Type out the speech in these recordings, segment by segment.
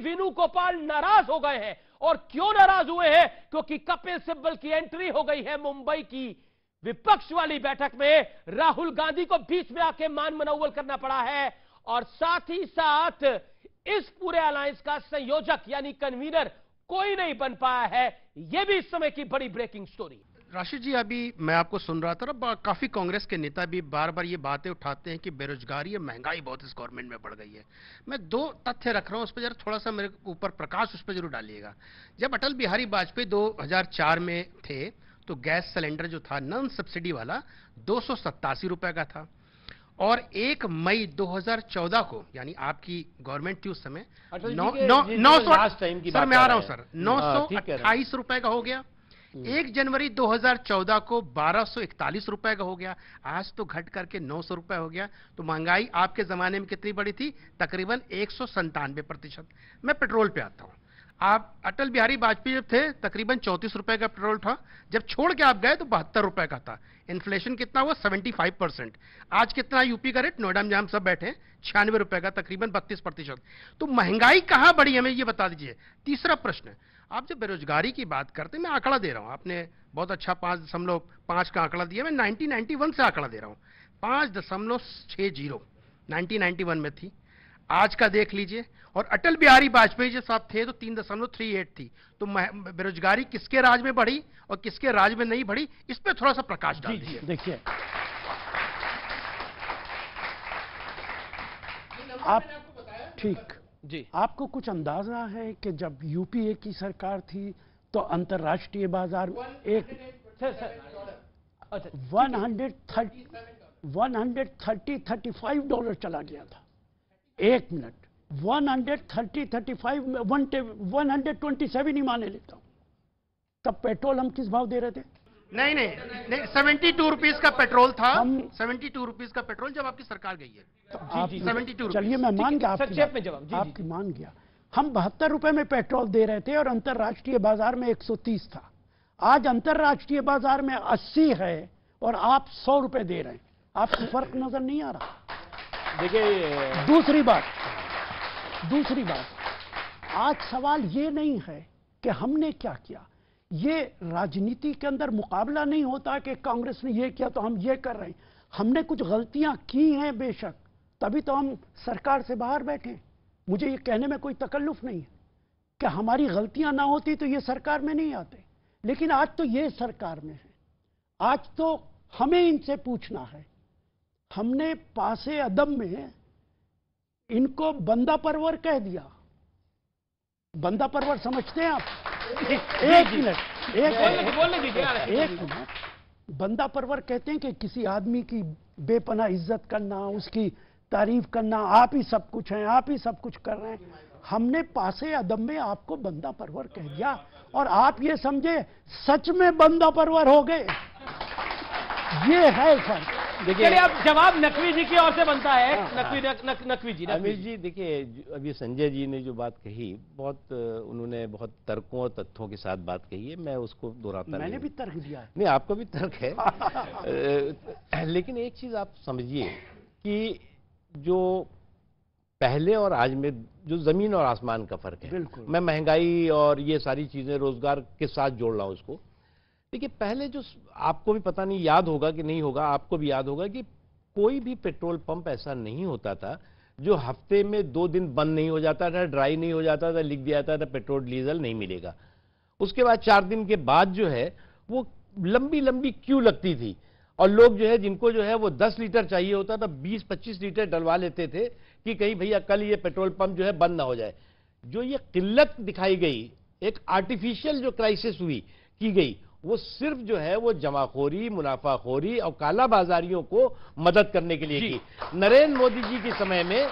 वेणुगोपाल नाराज हो गए हैं। और क्यों नाराज हुए हैं? क्योंकि कपिल सिब्बल की एंट्री हो गई है मुंबई की विपक्ष वाली बैठक में। राहुल गांधी को बीच में आके मान मनौवल करना पड़ा है और साथ ही साथ इस पूरे अलायंस का संयोजक यानी कन्वीनर कोई नहीं बन पाया है। यह भी इस समय की बड़ी ब्रेकिंग स्टोरी। राशिद जी, अभी मैं आपको सुन रहा था ना, काफी कांग्रेस के नेता भी बार बार ये बातें उठाते हैं कि बेरोजगारी और महंगाई बहुत इस गवर्नमेंट में बढ़ गई है। मैं दो तथ्य रख रहा हूं, उस पर जरा थोड़ा सा मेरे ऊपर प्रकाश उस पर जरूर डालिएगा। जब अटल बिहारी वाजपेयी 2004 में थे तो गैस सिलेंडर जो था नॉन सब्सिडी वाला 287 रुपए का था और 1 मई 2014 को, यानी आपकी गवर्नमेंट थी उस समय, 900, सर मैं आ रहा हूं सर, 928 रुपए का हो गया। 1 जनवरी 2014 को 1241 रुपए का हो गया। आज तो घट करके 900 रुपए हो गया। तो महंगाई आपके जमाने में कितनी बढ़ी थी? तकरीबन 197%। मैं पेट्रोल पे आता हूं। आप अटल बिहारी वाजपेयी जब थे तकरीबन 34 रुपए का पेट्रोल था, जब छोड़ के आप गए तो 72 रुपए का था। इन्फ्लेशन कितना हुआ? 75%। आज कितना यूपी का रेट? नोएडा में हम सब बैठे हैं 96 रुपए का, तकरीबन 32%। तो महंगाई कहां बढ़ी हमें ये बता दीजिए। तीसरा प्रश्न, आप जब बेरोजगारी की बात करते हैं, मैं आंकड़ा दे रहा हूं, आपने बहुत अच्छा 5.5 का आंकड़ा दिया, मैं 1991 से आंकड़ा दे रहा हूं। 5.60 1991 में थी, आज का देख लीजिए। और अटल बिहारी वाजपेयी जब साहब थे तो 3.38 थी। तो बेरोजगारी किसके राज में बढ़ी और किसके राज में नहीं बढ़ी, इस पर थोड़ा सा प्रकाश डाल दीजिए। देखिए, आप ठीक जी, आपको कुछ अंदाजा है कि जब यूपीए की सरकार थी तो अंतर्राष्ट्रीय बाजार एक 135 डॉलर चला गया था। एक मिनट, 135 127 ही माने लेता हूं। तब पेट्रोल हम किस भाव दे रहे थे? नहीं, 72 रुपीज का पेट्रोल था। 72 रुपीज का पेट्रोल जब आपकी सरकार गई है तो आप 72। चलिए, मैं मान गया आपकी मान गया। हम 72 रुपए में पेट्रोल दे रहे थे और अंतर्राष्ट्रीय बाजार में 130 था। आज अंतर्राष्ट्रीय बाजार में 80 है और आप 100 रुपए दे रहे हैं। आपको फर्क नजर नहीं आ रहा? देखिए, दूसरी बात, आज सवाल ये नहीं है कि हमने क्या किया। ये राजनीति के अंदर मुकाबला नहीं होता कि कांग्रेस ने ये किया तो हम ये कर रहे हैं। हमने कुछ गलतियां की हैं बेशक, तभी तो हम सरकार से बाहर बैठे। मुझे ये कहने में कोई तकल्लुफ नहीं है कि हमारी गलतियां ना होती तो ये सरकार में नहीं आते। लेकिन आज तो ये सरकार में है। आज तो हमें इनसे पूछना है। हमने पासे अदब में इनको बंदा परवर कह दिया। बंदा परवर समझते हैं आप? एक मिनट, बंदा परवर कहते हैं कि किसी आदमी की बेपनाह इज्जत करना, उसकी तारीफ करना, आप ही सब कुछ हैं, आप ही सब कुछ कर रहे हैं। हमने पासे अदब में आपको बंदा परवर कह दिया और आप ये समझे सच में बंदा परवर हो गए। ये है फर्क। देखिए, अब जवाब नकवी जी की ओर से बनता है। नकवी जी। अमित जी, देखिए, अभी संजय जी ने जो बात कही, उन्होंने बहुत तर्कों और तथ्यों के साथ बात कही है। मैं उसको दोहराता नहीं। मैंने भी तर्क दिया है। नहीं, आपका भी तर्क है। लेकिन एक चीज आप समझिए कि जो पहले और आज में जो जमीन और आसमान का फर्क है। बिल्कुल। मैं महंगाई और ये सारी चीजें रोजगार के साथ जोड़ रहा हूं उसको। देखिए, पहले जो, आपको भी पता नहीं याद होगा कि नहीं होगा, आपको भी याद होगा कि कोई भी पेट्रोल पंप ऐसा नहीं होता था जो हफ्ते में 2 दिन बंद नहीं हो जाता था, ड्राई नहीं हो जाता था, लिख दिया जाता था पेट्रोल डीजल नहीं मिलेगा। उसके बाद 4 दिन के बाद जो है वो लंबी लंबी क्यू लगती थी और लोग जो है, जिनको जो है वो 10 लीटर चाहिए होता था, 20-25 लीटर डलवा लेते थे कि कहीं भैया कल ये पेट्रोल पंप जो है बंद ना हो जाए। जो ये किल्लत दिखाई गई, एक आर्टिफिशियल जो क्राइसिस हुई की गई, वो सिर्फ जो है वो जमाखोरी, मुनाफाखोरी और काला बाजारियों को मदद करने के लिए की। नरेंद्र मोदी जी के समय में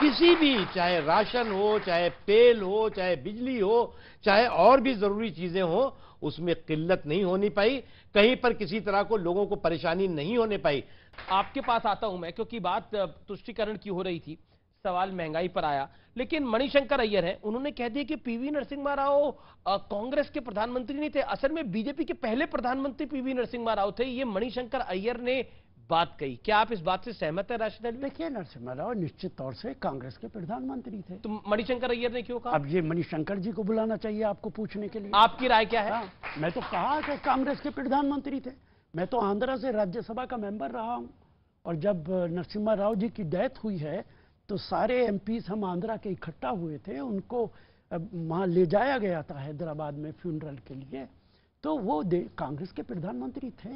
किसी भी, चाहे राशन हो, चाहे तेल हो, चाहे बिजली हो, चाहे और भी जरूरी चीजें हो, उसमें किल्लत नहीं होनी पाई। कहीं पर किसी तरह को लोगों को परेशानी नहीं होने पाई। आपके पास आता हूं मैं, क्योंकि बात तुष्टीकरण की हो रही थी, सवाल महंगाई पर आया। लेकिन मणिशंकर अय्यर हैं, उन्होंने कह दिया कि पीवी नरसिम्हा राव कांग्रेस के प्रधानमंत्री नहीं थे। असल में बीजेपी के पहले प्रधानमंत्री पीवी नरसिम्हा राव थे। ये मणिशंकर अय्यर ने बात कही, क्या आप इस बात से सहमत है राशिद अलवी? देखिए, नरसिम्हा राव निश्चित तौर से कांग्रेस के प्रधानमंत्री थे। तो मणिशंकर अय्यर ने क्यों कहा? अब ये मणिशंकर जी को बुलाना चाहिए आपको पूछने के लिए। आपकी राय क्या है? हाँ, मैं तो कहा कि कांग्रेस के प्रधानमंत्री थे। मैं तो आंध्रा से राज्यसभा का मेंबर रहा हूं, और जब नरसिम्हा राव जी की डेथ हुई है तो सारे एमपीज हम आंध्रा के इकट्ठा हुए थे, उनको वहां ले जाया गया था हैदराबाद में फ्यूनरल के लिए। तो वो कांग्रेस के प्रधानमंत्री थे।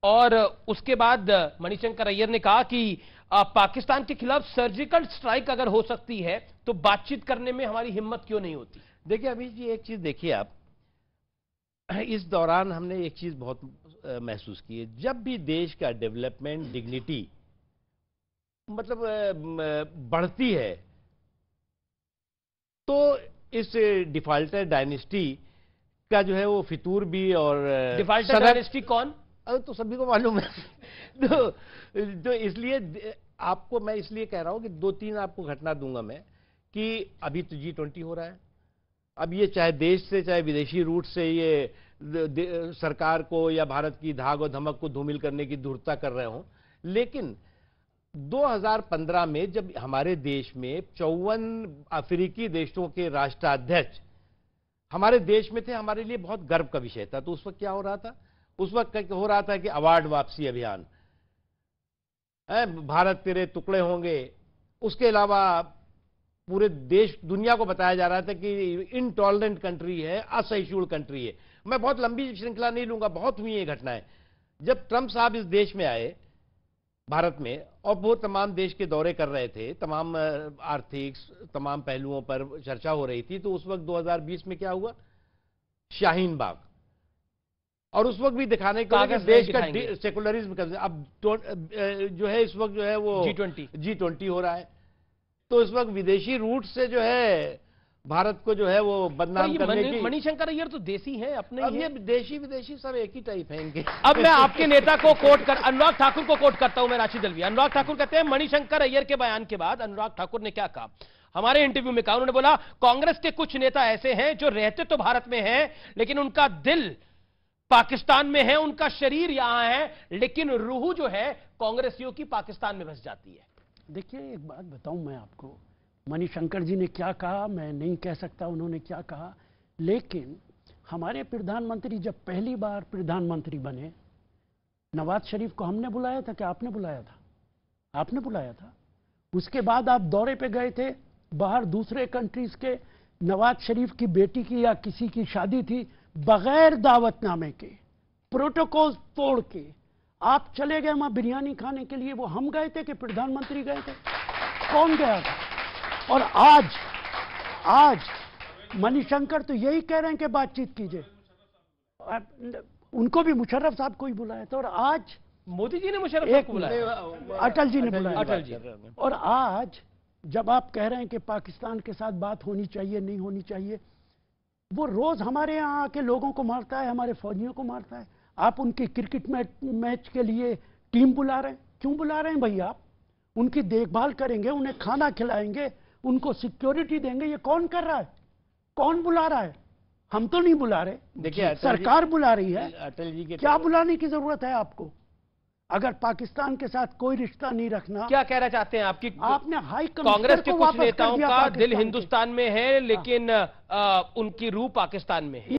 और उसके बाद मणिशंकर अय्यर ने कहा कि पाकिस्तान के खिलाफ सर्जिकल स्ट्राइक अगर हो सकती है तो बातचीत करने में हमारी हिम्मत क्यों नहीं होती? देखिए अभी जी, एक चीज देखिए आप, इस दौरान हमने एक चीज बहुत महसूस की है। जब भी देश का डेवलपमेंट डिग्निटी मतलब बढ़ती है तो इस डिफाल्टर डायनेस्टी का जो है वो फितूर भी, और डिफाल्टर डायनेस्टी कौन? तो सभी को मालूम है। तो इसलिए आपको मैं इसलिए कह रहा हूं कि 2-3 आपको घटना दूंगा मैं, कि अभी तो G20 हो रहा है। अब ये चाहे देश से चाहे विदेशी रूट से ये सरकार को या भारत की धाक और धमक को धूमिल करने की धूर्तता कर रहे हों, लेकिन 2015 में जब हमारे देश में 54 अफ्रीकी देशों के राष्ट्राध्यक्ष हमारे देश में थे, हमारे लिए बहुत गर्व का विषय था। तो उस वक्त क्या हो रहा था? उस वक्त हो रहा था कि अवार्ड वापसी अभियान, भारत तेरे टुकड़े होंगे। उसके अलावा पूरे देश दुनिया को बताया जा रहा था कि इनटॉलरेंट कंट्री है, असहिष्णु कंट्री है। मैं बहुत लंबी श्रृंखला नहीं लूंगा, बहुत हुई है घटनाएं। जब ट्रंप साहब इस देश में आए भारत में, और वो तमाम देश के दौरे कर रहे थे, तमाम आर्थिक तमाम पहलुओं पर चर्चा हो रही थी, तो उस वक्त 2020 में क्या हुआ? शाहीन बाग। और उस वक्त भी दिखाने के लिए देश का सेकुलरिज्म का अब जो है इस वक्त जो है वो G20 हो रहा है। तो इस वक्त विदेशी रूट से जो है भारत को जो है वो बदनाम करने की। मणिशंकर अय्यर तो देसी है अपने, अब ये देशी विदेशी सब एक ही टाइप है इनके। अब मैं आपके नेता को कोट कर, अनुराग ठाकुर को कोट करता हूं मैं, राशिद अलवी। अनुराग ठाकुर कहते हैं मणिशंकर अय्यर के बयान के बाद अनुराग ठाकुर ने क्या कहा हमारे इंटरव्यू में? कहा, उन्होंने बोला कांग्रेस के कुछ नेता ऐसे हैं जो रहते तो भारत में हैं लेकिन उनका दिल पाकिस्तान में है, उनका शरीर यहां है, लेकिन रूह जो है कांग्रेसियों की पाकिस्तान में बस जाती है। देखिए, एक बात बताऊं मैं आपको, मणिशंकर जी ने क्या कहा मैं नहीं कह सकता उन्होंने क्या कहा, लेकिन हमारे प्रधानमंत्री जब पहली बार प्रधानमंत्री बने, नवाज शरीफ को हमने बुलाया था कि आपने बुलाया था? आपने बुलाया था। उसके बाद आप दौरे पे गए थे बाहर दूसरे कंट्रीज के, नवाज शरीफ की बेटी की या किसी की शादी थी, बगैर दावतनामे के, प्रोटोकॉल तोड़ के आप चले गए वहां बिरयानी खाने के लिए। वो हम गए थे कि प्रधानमंत्री गए थे? कौन गया था? और आज मणिशंकर तो यही कह रहे हैं कि बातचीत कीजिए। उनको भी मुशर्रफ साहब को ही बुलाया था, और आज मोदी जी ने मुशर्रफ साहब को बुलाया, अटल जी ने बुलाया, अटल जी। और आज जब आप कह रहे हैं कि पाकिस्तान के साथ बात होनी चाहिए नहीं होनी चाहिए, वो रोज हमारे यहाँ आके लोगों को मारता है, हमारे फौजियों को मारता है। आप उनकी क्रिकेट मैच के लिए टीम बुला रहे हैं, क्यों बुला रहे हैं भैया? आप उनकी देखभाल करेंगे, उन्हें खाना खिलाएंगे, उनको सिक्योरिटी देंगे, ये कौन कर रहा है? कौन बुला रहा है? हम तो नहीं बुला रहे, देखिए सरकार बुला रही है। अटल जी के क्या बुलाने की जरूरत है आपको? अगर पाकिस्तान के साथ कोई रिश्ता नहीं रखना, क्या कहना चाहते हैं आपकी? आपने हाई कांग्रेस के कुछ नेताओं का दिल हिंदुस्तान में है लेकिन उनकी रूह पाकिस्तान में है।